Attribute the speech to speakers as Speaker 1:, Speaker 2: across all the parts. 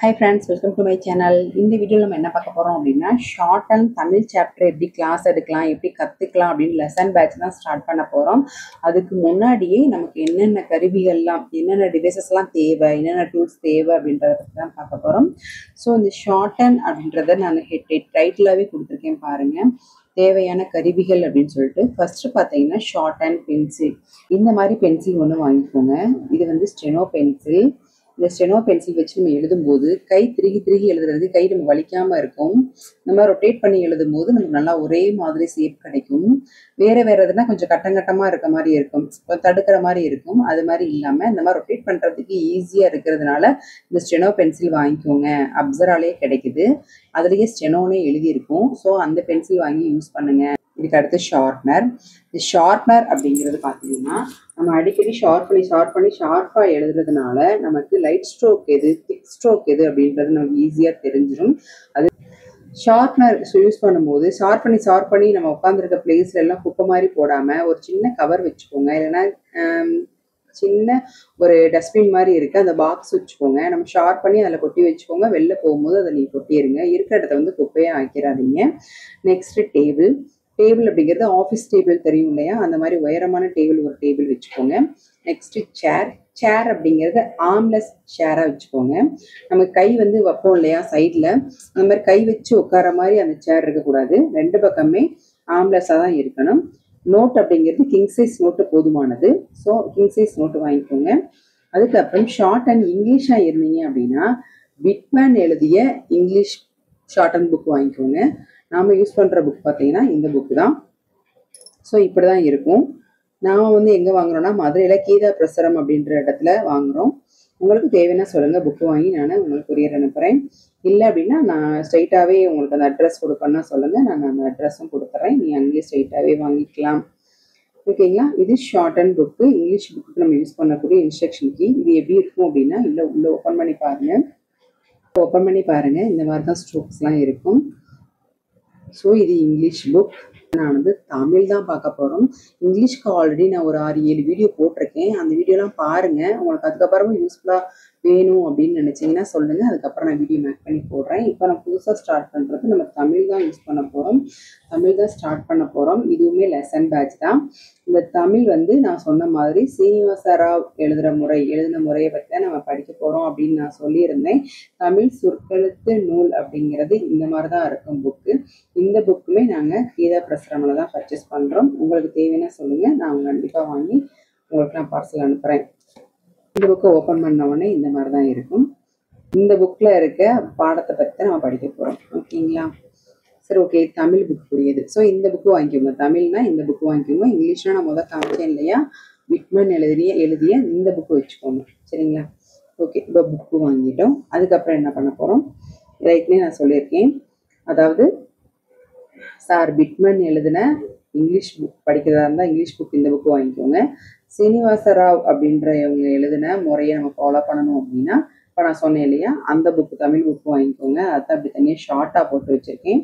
Speaker 1: Hi friends, welcome to my channel. இந்த வீடியோல நம்ம என்ன பார்க்க போறோம் அப்படின்னா ஷார்ட் அண்ட் தமிழ் சாப்டர் எப்படி கிளாஸ் எடுக்கலாம், எப்படி கத்துக்கலாம் அப்படின்னு லெசன் பேட்ச் தான் ஸ்டார்ட் பண்ண போறோம். அதுக்கு முன்னாடியே நமக்கு என்னென்ன கருவிகள்லாம், என்னென்ன டிவைசஸ்லாம் தேவை, என்னென்ன டூல்ஸ் தேவை அப்படின்றத பற்றி தான் பார்க்க போறோம். ஸோ இந்த ஷார்ட் அண்ட் அப்படின்றத நான் டைட்டிலாகவே கொடுத்துருக்கேன் பாருங்க. தேவையான கருவிகள் அப்படின்னு சொல்லிட்டு ஃபர்ஸ்ட் பார்த்தீங்கன்னா ஷார்ட் அண்ட் பென்சில். இந்த மாதிரி பென்சில் ஒன்று வாங்கிக்கோங்க. இது வந்து ஸ்டெனோ பென்சில். இந்த ஸ்டெனோ பென்சில் வச்சு நம்ம எழுதும்போது கை திருகி எழுதுறது கை நம்ம வலிக்காமல் இருக்கும். நம்ம ரொட்டேட் பண்ணி எழுதும் போது நமக்கு நல்லா ஒரே மாதிரி ஷேப் கிடைக்கும். வேற எதுனா கொஞ்சம் கட்டங்கட்டமாக இருக்க மாதிரி இருக்கும், தடுக்கிற மாதிரி இருக்கும். அது மாதிரி இல்லாமல் இந்த மாதிரி ரொட்டேட் பண்ணுறதுக்கு ஈஸியாக இருக்கிறதுனால இந்த ஸ்டெனோ பென்சில் வாங்கிக்கோங்க. அப்சராலே கிடைக்குது, அதுலேயே ஸ்டெனோனே எழுதியிருக்கும். ஸோ அந்த பென்சில் வாங்கி யூஸ் பண்ணுங்க. இதுக்கு அடுத்து ஷார்ப்னர். இந்த ஷார்ப்னர் அப்படிங்கிறது பார்த்தீங்கன்னா நம்ம அடிக்கடி ஷார்ப்பாக எழுதுறதுனால நமக்கு லைட் ஸ்ட்ரோக் எது, திக் ஸ்ட்ரோக் எது அப்படின்றது நமக்கு ஈஸியாக தெரிஞ்சிடும். அது ஷார்ப்னர் யூஸ் பண்ணும்போது ஷார்ப் பண்ணி நம்ம உட்காந்துருக்க பிளேஸ்ல எல்லாம் குப்பை மாதிரி போடாமல் ஒரு சின்ன கவர் வச்சுக்கோங்க. இல்லைன்னா சின்ன ஒரு டஸ்ட்பின் மாதிரி இருக்குது, அந்த பாக்ஸ் வச்சுக்கோங்க. நம்ம ஷார்ப் பண்ணி அதில் கொட்டி வச்சுக்கோங்க. வெளில போகும்போது அதை நீங்கள் கொட்டிடுங்க. இருக்கிற இடத்த வந்து குப்பையாக ஆக்கிடாதீங்க. நெக்ஸ்ட் டேபிள் அப்படிங்கிறது ஆஃபீஸ் டேபிள் தெரியும் இல்லையா, அந்த மாதிரி உயரமான ஒரு டேபிள் வச்சுக்கோங்க. நெக்ஸ்ட் சேர் அப்படிங்கிறது ஆர்ம்லெஸ் சேராக வச்சுக்கோங்க. நம்ம கை வந்து வைப்போம் இல்லையா சைடில், அந்த மாதிரி கை வச்சு உட்கார மாதிரி அந்த சேர் இருக்கக்கூடாது. ரெண்டு பக்கமே ஆர்ம்லெஸ்ஸாக தான் இருக்கணும். நோட் அப்படிங்கிறது கிங் சைஸ் நோட்டு போதுமானது. ஸோ கிங் சைஸ் நோட்டு வாங்கிக்கோங்க. அதுக்கப்புறம் ஷார்ட் அண்ட் இங்கிலீஷாக இருந்தீங்க அப்படின்னா விட்மேன் எழுதிய இங்கிலீஷ் ஷார்ட் அண்ட் புக் வாங்கிக்கோங்க. நாம் யூஸ் பண்ணுற புக் பார்த்தீங்கன்னா இந்த புக்கு தான். ஸோ இப்படி தான் இருக்கும். நாம் வந்து எங்கே வாங்குறோன்னா மதுரையில் கீதா பிரசரம் அப்படின்ற இடத்துல வாங்குகிறோம். உங்களுக்கு தேவைன்னா சொல்லுங்கள், புக்கு வாங்கி நான் உங்களுக்கு கொரியர் அனுப்புகிறேன். இல்லை அப்படின்னா நான் ஸ்ட்ரைட்டாகவே உங்களுக்கு அந்த அட்ரஸ் கொடுப்பேன்னா சொல்லுங்கள், நான் அந்த அட்ரஸும் கொடுத்துட்றேன். நீங்கள் அங்கேயே ஸ்ட்ரைட்டாகவே வாங்கிக்கலாம். ஓகேங்களா. இது short and book, English book நம்ம யூஸ் பண்ணக்கூடிய இன்ஸ்ட்ரக்ஷன் கீ. இது எப்படி இருக்கும் அப்படின்னா உள்ளே ஓப்பன் பண்ணி பாருங்கள். இந்த மாதிரி தான் ஸ்ட்ரோக்ஸ்லாம் இருக்கும். ஸோ இது இங்கிலீஷ் புக். நான் வந்து தமிழ் தான் பார்க்க போகிறோம். இங்கிலீஷ்க்கு ஆல்ரெடி நான் ஒரு 6-7 வீடியோ போட்டிருக்கேன். அந்த வீடியோலாம் பாருங்கள். உங்களுக்கு அதுக்கப்புறமும் யூஸ்ஃபுல்லாக வேணும் அப்படின்னு நினச்சிங்கன்னா சொல்லுங்கள், அதுக்கப்புறம் நான் வீடியோ மேக் பண்ணி போடுறேன். இப்போ நான் புதுசாக ஸ்டார்ட் பண்ணுறது நம்ம தமிழ் தான் யூஸ் பண்ண போகிறோம். தமிழ் தான் ஸ்டார்ட் பண்ண போகிறோம். இதுவுமே லெசன் பேட்ச் தான். இந்த தமிழ் வந்து நான் சொன்ன மாதிரி சீனிவாச ராவ் எழுதின முறையை பற்றி தான் நம்ம படிக்க போகிறோம் அப்படின்னு நான் சொல்லியிருந்தேன். தமிழ் சொற்கெழுத்து நூல் அப்படிங்கிறது இந்த மாதிரி தான் இருக்கும் புக்கு. இந்த புக்குமே நாங்கள் கீதா பிரசுரமில் தான் பர்ச்சேஸ் பண்ணுறோம். உங்களுக்கு தேவைன்னா சொல்லுங்கள், நான் கண்டிப்பாக வாங்கி உங்களுக்கு நான் பார்சல் அனுப்புகிறேன். இந்த புக்கை ஓப்பன் பண்ண உடனே இந்த மாதிரி தான் இருக்கும். இந்த புக்கில் இருக்க பாடத்தை பற்றி நம்ம படிக்க போகிறோம். ஓகேங்களா. சரி, ஓகே. தமிழ் புக் புரியுது. ஸோ இந்த புக்கு வாங்கிக்கோங்க. தமிழ்னா இந்த புக்கு வாங்கிக்கோங்க. இங்கிலீஷ்னா நான் முதல் காமிச்சேன் இல்லையா, விட்மன் எழுதிய இந்த புக்கு வச்சுக்கோங்க. சரிங்களா. ஓகே, இப்போ புக்கு வாங்கிட்டோம். அதுக்கப்புறம் என்ன பண்ண போகிறோம், ரைட்னே நான் சொல்லியிருக்கேன். அதாவது சார் விட்மன் எழுதின இங்கிலீஷ் புக் படிக்கிறதா இருந்தால் இங்கிலீஷ் புக் இந்த புக்கு வாங்கிக்கோங்க. சீனிவாச ராவ் அப்படின்றவங்க எழுதின முறையை நம்ம ஃபாலோ பண்ணணும் அப்படின்னா இப்போ நான் சொன்னேன் இல்லையா, அந்த புக்கு தமிழ் புக்கு வாங்கிக்கோங்க. அதான் அப்படி தனியாக ஷார்ட்டாக போட்டு வச்சுருக்கேன்.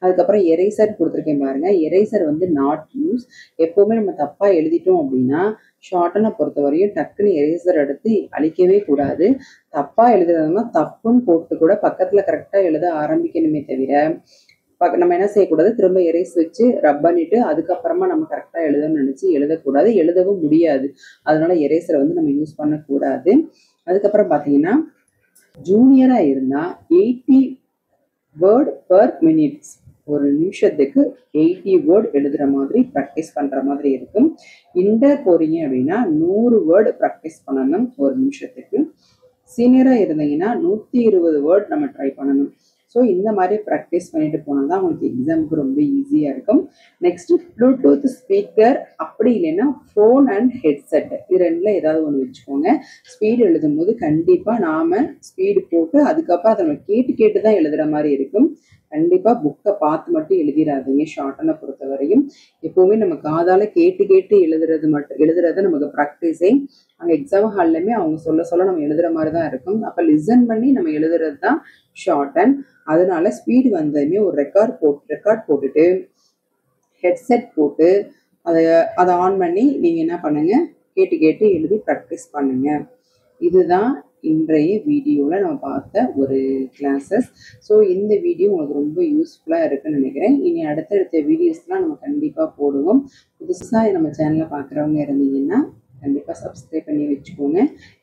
Speaker 1: அதுக்கப்புறம் எரேசர் கொடுத்துருக்கேன் பாருங்கள். எரேசர் வந்து நாட் யூஸ். எப்போவுமே நம்ம தப்பாக எழுதிட்டோம் அப்படின்னா ஷார்ட்டனை பொறுத்தவரையும் டக்குன்னு எரேசர் எடுத்து அழிக்கவே கூடாது. தப்பாக எழுதுறதுனா தப்புன்னு போட்டு கூட பக்கத்தில் கரெக்டாக எழுத ஆரம்பிக்கணுமே தவிர நம்ம என்ன செய்யக்கூடாது, திரும்ப எரேஸ் வச்சு ரப் பண்ணிட்டு அதுக்கப்புறமா நம்ம கரெக்டாக எழுதணும்னு நினச்சி எழுதக்கூடாது, எழுதவும் முடியாது. அதனால எரேசரை வந்து நம்ம யூஸ் பண்ணக்கூடாது. அதுக்கப்புறம் பார்த்தீங்கன்னா ஜூனியராக இருந்தால் 80 வேர்ட் பர் மினிட்ஸ், ஒரு நிமிஷத்துக்கு 80 வேர்ட் எழுதுகிற மாதிரி ப்ராக்டிஸ் பண்ணுற மாதிரி இருக்கும். இன்டர் போகிறீங்க அப்படின்னா 100 வேர்டு ப்ராக்டிஸ் பண்ணணும் ஒரு நிமிஷத்துக்கு. சீனியராக இருந்தீங்கன்னா 120 வேர்ட் நம்ம ட்ரை பண்ணணும். ஸோ இந்த மாதிரி ப்ராக்டிஸ் பண்ணிட்டு போனால் தான் உங்களுக்கு எக்ஸாமுக்கு ரொம்ப ஈஸியாக இருக்கும். நெக்ஸ்ட்டு ப்ளூடூத் ஸ்பீக்கர், அப்படி இல்லைன்னா ஃபோன் அண்ட் ஹெட்செட், இது ரெண்டில் ஏதாவது ஒன்று வச்சுக்கோங்க. ஸ்பீடு எழுதும் போது கண்டிப்பாக நாம் ஸ்பீடு போட்டு அதுக்கப்புறம் அதை நம்ம கேட்டு தான் எழுதுகிற மாதிரி இருக்கும். கண்டிப்பாக புக்கை பார்த்து மட்டும் எழுதிடாதீங்க. ஷார்ட்டனை பொறுத்தவரையும் எப்போவுமே நம்ம காதால் கேட்டு எழுதுறது நமக்கு ப்ராக்டிஸே. அங்கே எக்ஸாம் ஹால்லையுமே அவங்க சொல்ல நம்ம எழுதுகிற மாதிரி தான் இருக்கும். அப்போ லிசன் பண்ணி நம்ம எழுதுறது தான் ஷார்ட்டன். அதனால ஸ்பீடு வந்ததுமே ஒரு ரெக்கார்ட் போட்டுட்டு ஹெட்செட் போட்டு அதை ஆன் பண்ணி நீங்கள் என்ன பண்ணுங்கள், கேட்டு எழுதி ப்ராக்டிஸ் பண்ணுங்கள். இதுதான் இன்றைய வீடியோவில் நம்ம பார்த்த ஒரு கிளாஸஸ். ஸோ இந்த வீடியோ உங்களுக்கு ரொம்ப யூஸ்ஃபுல்லாக இருக்குன்னு நினைக்கிறேன். இனி அடுத்தடுத்த வீடியோஸ்லாம் நம்ம கண்டிப்பாக போடுவோம். புதுசாக நம்ம சேனலில் பார்க்குறவங்க இருந்தீங்கன்னா கண்டிப்பாக சப்ஸ்கிரைப் பண்ணி வச்சுக்கோங்க.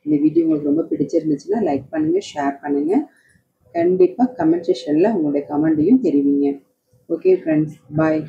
Speaker 1: இந்த வீடியோ உங்களுக்கு ரொம்ப பிடிச்சிருந்துச்சுன்னா லைக் பண்ணுங்கள், ஷேர் பண்ணுங்கள். கண்டிப்பாக கமெண்ட் செக்ஷனில் உங்களுடைய கமெண்ட்டையும் தெரிவிங்க. ஓகே ஃப்ரெண்ட்ஸ், பாய்.